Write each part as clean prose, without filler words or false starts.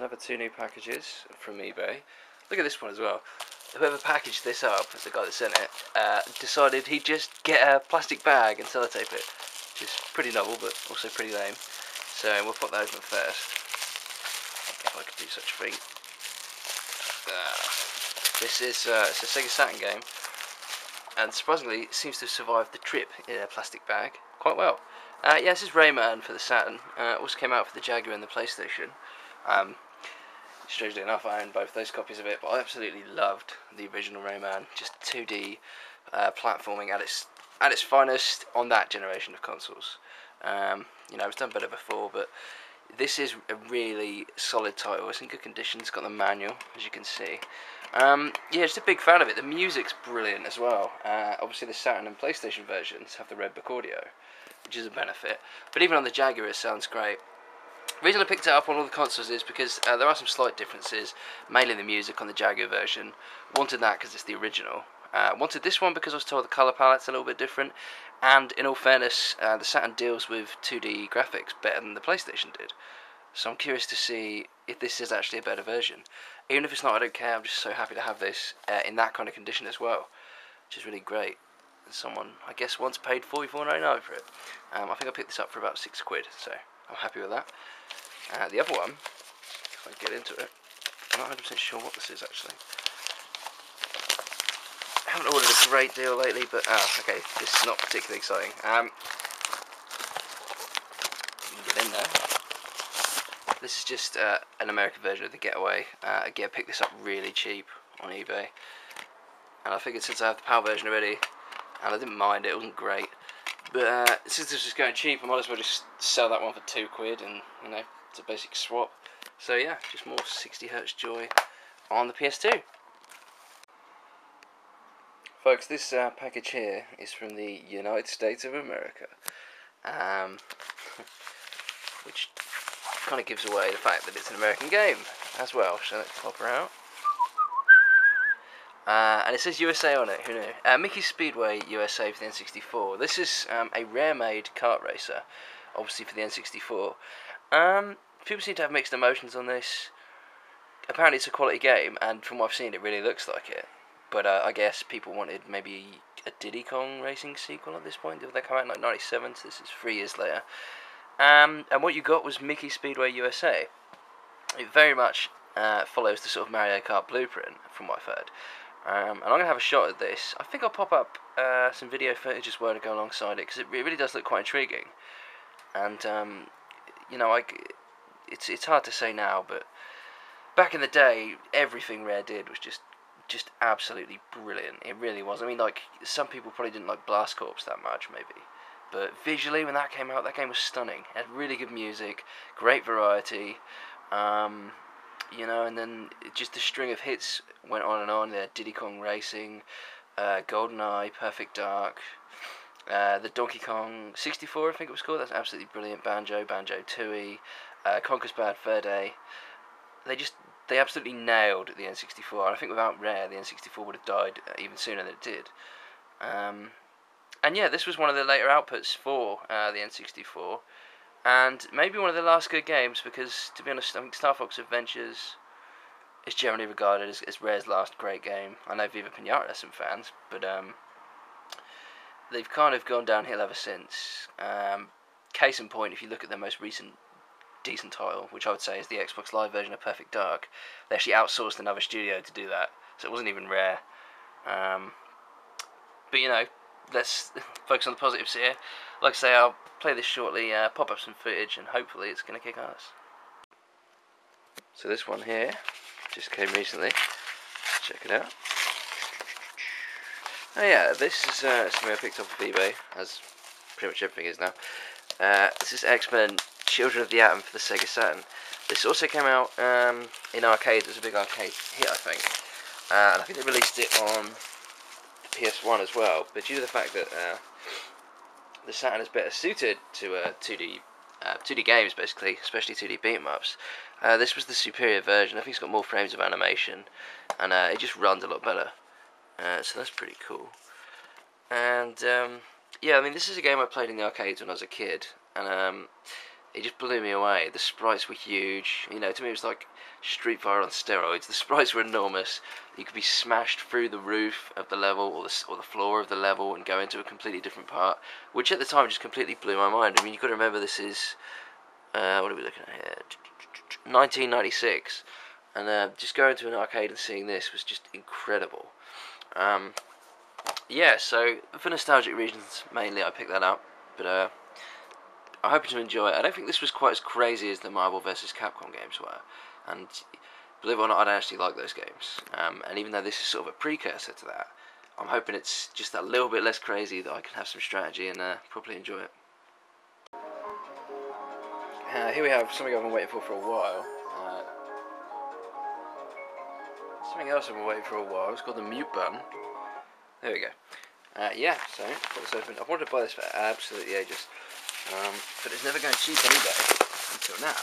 another 2 new packages from eBay. Look at this one as well. Whoever packaged this up, the guy that sent it, decided he'd just get a plastic bag and sellotape it, which is pretty novel but also pretty lame. So we'll pop that open first, if I could do such a thing. This is it's a Sega Saturn game, and surprisingly it seems to have survived the trip in a plastic bag quite well. Yeah, this is Rayman for the Saturn. It also came out for the Jaguar and the PlayStation. Strangely enough, I own both those copies of it, but I absolutely loved the original Rayman. Just 2D platforming at its finest on that generation of consoles. You know, it was done better before, but this is a really solid title. It's in good condition. It's got the manual, as you can see. Yeah, just a big fan of it. The music's brilliant as well. Obviously, the Saturn and PlayStation versions have the red book audio, which is a benefit. But even on the Jaguar, it sounds great. The reason I picked it up on all the consoles is because there are some slight differences, mainly the music on the Jaguar version. Wanted that because it's the original. Wanted this one because I was told the colour palette's a little bit different, and in all fairness, the Saturn deals with 2D graphics better than the PlayStation did. So I'm curious to see if this is actually a better version. Even if it's not, I don't care. I'm just so happy to have this in that kind of condition as well, which is really great. And someone, I guess, once paid $44.99 for it. I think I picked this up for about £6, so I'm happy with that. The other one, if I get into it, I'm not 100% sure what this is actually. I haven't ordered a great deal lately, but okay, this is not particularly exciting. You can get in there. This is just an American version of the Getaway. Again, I picked this up really cheap on eBay, and I figured since I have the PAL version already, and I didn't mind it, it wasn't great. But since this was going cheap, I might as well just sell that one for £2, and you know, it's a basic swap. So yeah, just more 60Hz joy on the PS2. Folks, this package here is from the United States of America, which kind of gives away the fact that it's an American game as well. So let's pop her out. And it says USA on it, who knew? Mickey Speedway USA for the N64. This is a rare-made kart racer, obviously for the N64. People seem to have mixed emotions on this. Apparently it's a quality game, and from what I've seen it really looks like it. But I guess people wanted maybe a Diddy Kong racing sequel at this point. Did they come out in like 97, so this is 3 years later. And what you got was Mickey Speedway USA. It very much follows the sort of Mario Kart blueprint, from what I've heard. And I'm going to have a shot at this. I think I'll pop up some video footage as well to go alongside it, because it really does look quite intriguing. And, you know, it's hard to say now, but back in the day, everything Rare did was just absolutely brilliant. It really was. I mean, like, some people probably didn't like Blast Corps that much, maybe. But visually, when that came out, that game was stunning. It had really good music, great variety. You know, and then just the string of hits went on and on. They had Diddy Kong Racing, GoldenEye, Perfect Dark, the Donkey Kong 64, I think it was called. That's absolutely brilliant. Banjo-Tooie, Conker's Bad Fur Day. They absolutely nailed the N64. And I think without Rare, the N64 would have died even sooner than it did. And yeah, this was one of the later outputs for the N64. And maybe one of the last good games, because, to be honest, I think Star Fox Adventures is generally regarded as Rare's last great game. I know Viva Pinata has some fans, but they've kind of gone downhill ever since. Case in point, if you look at their most recent decent title, which I would say is the Xbox Live version of Perfect Dark, they actually outsourced another studio to do that, so it wasn't even Rare. But, you know, let's focus on the positives here. Like I say, I'll play this shortly, pop up some footage, and hopefully it's going to kick ass. So this one here just came recently. Check it out. Oh yeah, this is something I picked up off eBay, as pretty much everything is now. This is X-Men Children of the Atom for the Sega Saturn. This also came out in arcades. It was a big arcade hit, I think. And I think they released it on the PS1 as well. But due to the fact that the Saturn is better suited to 2D games, basically, especially 2D beat-em-ups, this was the superior version. I think it's got more frames of animation, and it just runs a lot better. So that's pretty cool. And yeah, I mean, this is a game I played in the arcades when I was a kid, and it just blew me away. The sprites were huge. You know, to me it was like Street Fighter on steroids. The sprites were enormous. You could be smashed through the roof of the level or the floor of the level and go into a completely different part, which at the time just completely blew my mind. I mean, you've got to remember this is, what are we looking at here? 1996. And just going to an arcade and seeing this was just incredible. Yeah, so for nostalgic reasons mainly I picked that up, but I hope you enjoy it. I don't think this was quite as crazy as the Marvel vs. Capcom games were, and believe it or not, I don't actually like those games. And even though this is sort of a precursor to that, I'm hoping it's just a little bit less crazy, that I can have some strategy and properly enjoy it. Here we have something I've been waiting for a while. Something else I've been waiting for a while. It's called the mute button. There we go. Yeah, so got this open. I've wanted to buy this for absolutely ages, but it's never going cheap on eBay until now.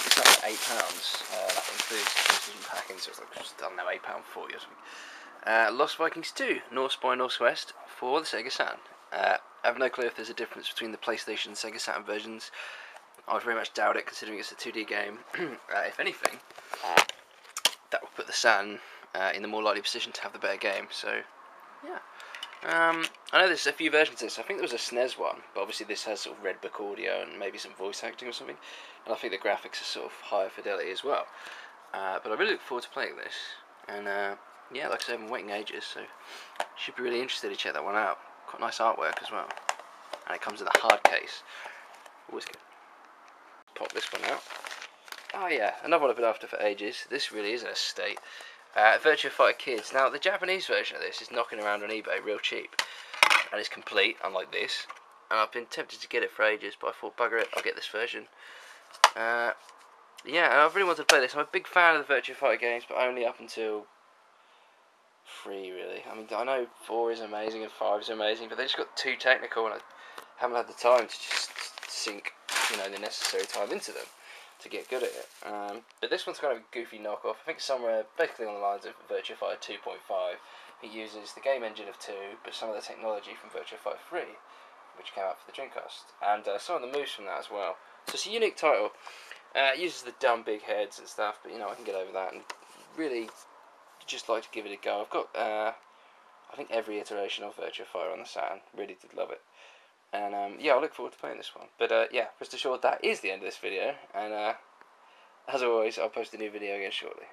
It's like £8. That includes postage and packing, so it's like just, I don't know, £8.40 or something. Lost Vikings 2, North by Northwest for the Sega Saturn. I have no clue if there's a difference between the PlayStation and Sega Saturn versions. I would very much doubt it, considering it's a 2D game. If anything, that would put the Saturn in the more likely position to have the better game. So, yeah. I know there's a few versions of this. I think there was a SNES one, but obviously this has sort of red book audio and maybe some voice acting or something. And I think the graphics are sort of higher fidelity as well. But I really look forward to playing this. And yeah, like I said, I've been waiting ages, so should be really interested to check that one out. Quite nice artwork as well. And it comes in a hard case. Always good. Pop this one out. Oh yeah, another one I've been after for ages. This really is in a state. Virtua Fighter Kids. Now, the Japanese version of this is knocking around on eBay real cheap. And it's complete, unlike this. And I've been tempted to get it for ages, but I thought, bugger it, I'll get this version. Yeah, and I've really wanted to play this. I'm a big fan of the Virtua Fighter games, but only up until 3, really. I mean, I know 4 is amazing and 5 is amazing, but they just got too technical, and I haven't had the time to just sink, the necessary time into them to get good at it. But this one's kind of a goofy knockoff. I think somewhere basically on the lines of Virtua Fighter 2.5. It uses the game engine of 2, but some of the technology from Virtua Fighter 3, which came out for the Dreamcast, and some of the moves from that as well. So it's a unique title. It uses the dumb big heads and stuff, but I can get over that, and really just like to give it a go. I've got I think every iteration of Virtua Fighter on the Saturn. Really did love it. And yeah, I look forward to playing this one. But yeah, rest assured that is the end of this video. And as always, I'll post a new video again shortly.